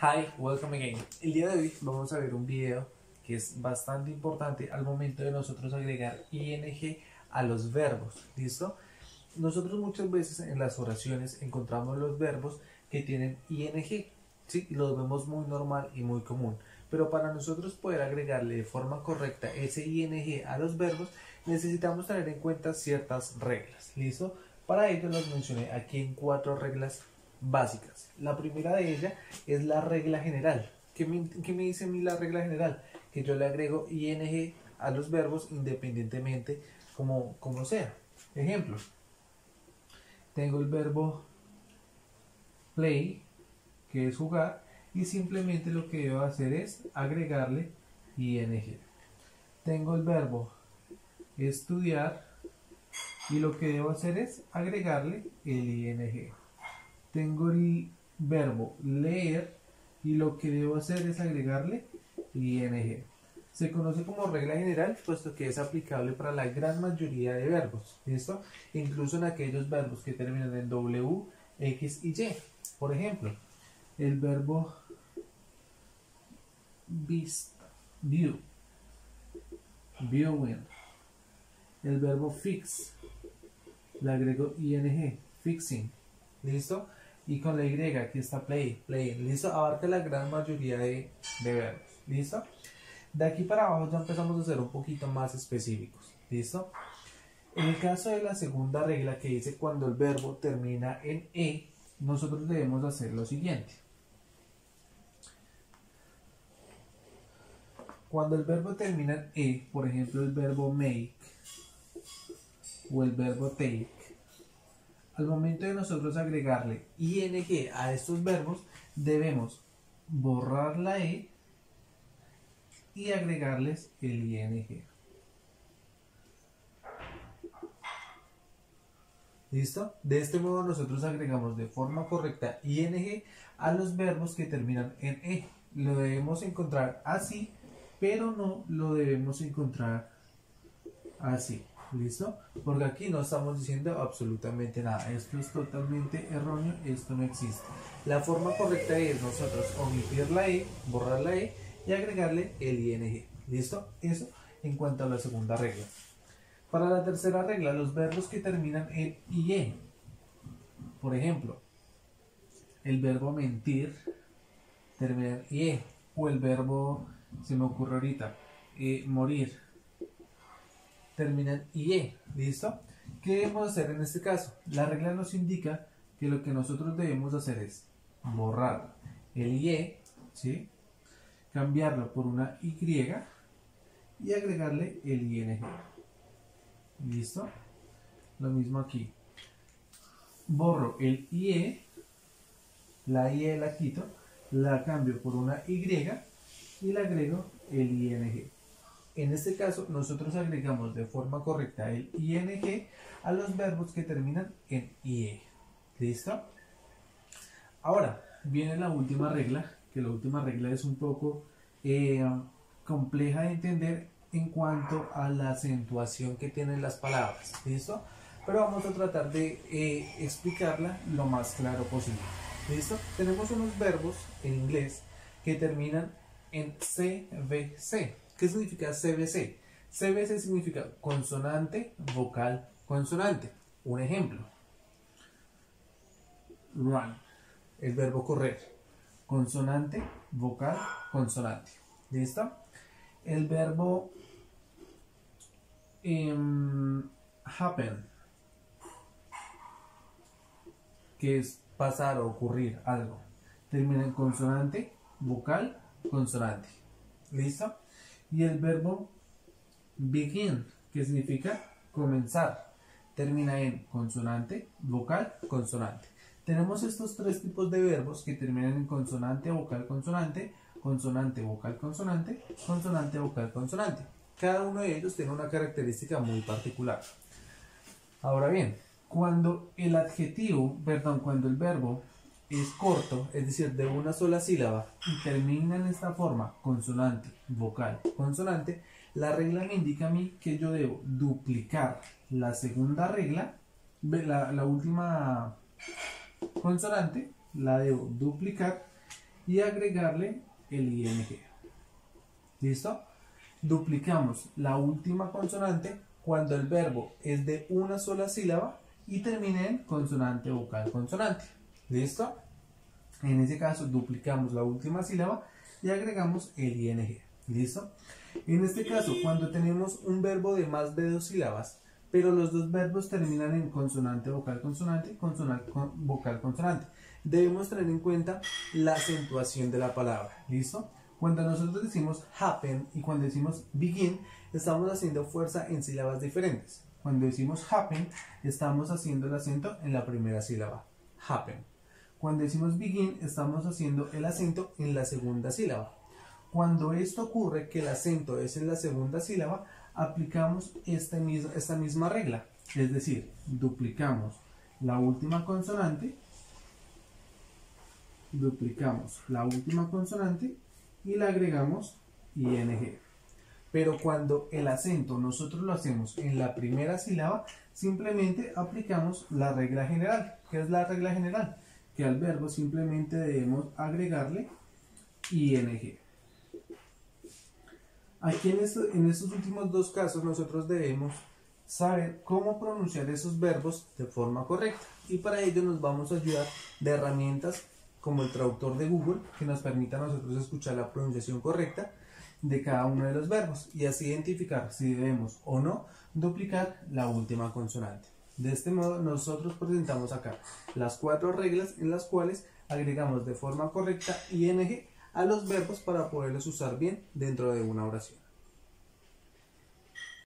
Hi, welcome again. El día de hoy vamos a ver un video que es bastante importante al momento de nosotros agregar ing a los verbos. ¿Listo? Nosotros muchas veces en las oraciones encontramos los verbos que tienen ing, ¿sí? Los vemos muy normal y muy común. Pero para nosotros poder agregarle de forma correcta ese ing a los verbos, necesitamos tener en cuenta ciertas reglas. ¿Listo? Para ello los mencioné aquí en 4 reglas básicas. La primera de ellas es la regla general. ¿Qué me dice a mí la regla general? Que yo le agrego ing a los verbos independientemente como sea. Ejemplo, tengo el verbo play, que es jugar, y simplemente lo que debo hacer es agregarle ing. Tengo el verbo estudiar y lo que debo hacer es agregarle el ing. Tengo el verbo leer y lo que debo hacer es agregarle ing. Se conoce como regla general puesto que es aplicable para la gran mayoría de verbos, ¿listo? Incluso en aquellos verbos que terminan en w, x y y. Por ejemplo, el verbo vista, view, viewing. El verbo fix, le agrego ing, fixing, ¿listo? Y con la y, aquí está play, playing, ¿listo? Abarca la gran mayoría de verbos, ¿listo? De aquí para abajo ya empezamos a ser un poquito más específicos, ¿listo? En el caso de la segunda regla que dice cuando el verbo termina en e, nosotros debemos hacer lo siguiente. Cuando el verbo termina en e, por ejemplo el verbo make o el verbo take, al momento de nosotros agregarle ing a estos verbos, debemos borrar la e y agregarles el ing. ¿Listo? De este modo nosotros agregamos de forma correcta ing a los verbos que terminan en e. Lo debemos encontrar así, pero no lo debemos encontrar así. ¿Listo? Porque aquí no estamos diciendo absolutamente nada. Esto es totalmente erróneo, esto no existe. La forma correcta es nosotros omitir la e, borrar la e y agregarle el ing. ¿Listo? Eso en cuanto a la segunda regla. Para la tercera regla, los verbos que terminan en ie. Por ejemplo, el verbo mentir termina en ie. O el verbo, se me ocurre ahorita, morir termina en ie. ¿Listo? ¿Qué debemos hacer en este caso? La regla nos indica que lo que nosotros debemos hacer es borrar el ie, ¿sí? Cambiarlo por una y y agregarle el ing. ¿Listo? Lo mismo aquí. Borro el ie, la ie la quito, la cambio por una y le agrego el ing. En este caso, nosotros agregamos de forma correcta el ing a los verbos que terminan en ie. ¿Listo? Ahora, viene la última regla, que la última regla es un poco compleja de entender en cuanto a la acentuación que tienen las palabras, ¿listo? Pero vamos a tratar de explicarla lo más claro posible, ¿listo? Tenemos unos verbos en inglés que terminan en CVC. ¿Qué significa CVC? CVC significa consonante, vocal, consonante. Un ejemplo. Run, el verbo correr. Consonante, vocal, consonante. ¿Listo? El verbo happen, que es pasar o ocurrir algo, termina en consonante, vocal, consonante. ¿Listo? Y el verbo begin, que significa comenzar, termina en consonante, vocal, consonante. Tenemos estos tres tipos de verbos que terminan en consonante, vocal, consonante, consonante, vocal, consonante, consonante, vocal, consonante. Cada uno de ellos tiene una característica muy particular. Ahora bien, cuando el verbo es corto, es decir, de una sola sílaba, y termina en esta forma, consonante, vocal, consonante, la regla me indica a mí que yo debo duplicar la segunda regla, la última consonante, la debo duplicar y agregarle el ing. ¿Listo? Duplicamos la última consonante cuando el verbo es de una sola sílaba y termine en consonante, vocal, consonante. ¿Listo? En ese caso duplicamos la última sílaba y agregamos el ing. ¿Listo? En este caso, cuando tenemos un verbo de más de dos sílabas, pero los dos verbos terminan en consonante, vocal, consonante, consonante, vocal, consonante, debemos tener en cuenta la acentuación de la palabra. ¿Listo? Cuando nosotros decimos happen y cuando decimos begin, estamos haciendo fuerza en sílabas diferentes. Cuando decimos happen, estamos haciendo el acento en la primera sílaba, happen. Cuando decimos begin, estamos haciendo el acento en la segunda sílaba. Cuando esto ocurre, que el acento es en la segunda sílaba, aplicamos esta misma regla. Es decir, duplicamos la última consonante, y le agregamos ing. Pero cuando el acento nosotros lo hacemos en la primera sílaba, simplemente aplicamos la regla general. ¿Qué es la regla general? Que al verbo simplemente debemos agregarle ing. Aquí en estos últimos dos casos nosotros debemos saber cómo pronunciar esos verbos de forma correcta, y para ello nos vamos a ayudar de herramientas como el traductor de Google, que nos permita a nosotros escuchar la pronunciación correcta de cada uno de los verbos y así identificar si debemos o no duplicar la última consonante. De este modo nosotros presentamos acá las 4 reglas en las cuales agregamos de forma correcta ing a los verbos para poderlos usar bien dentro de una oración.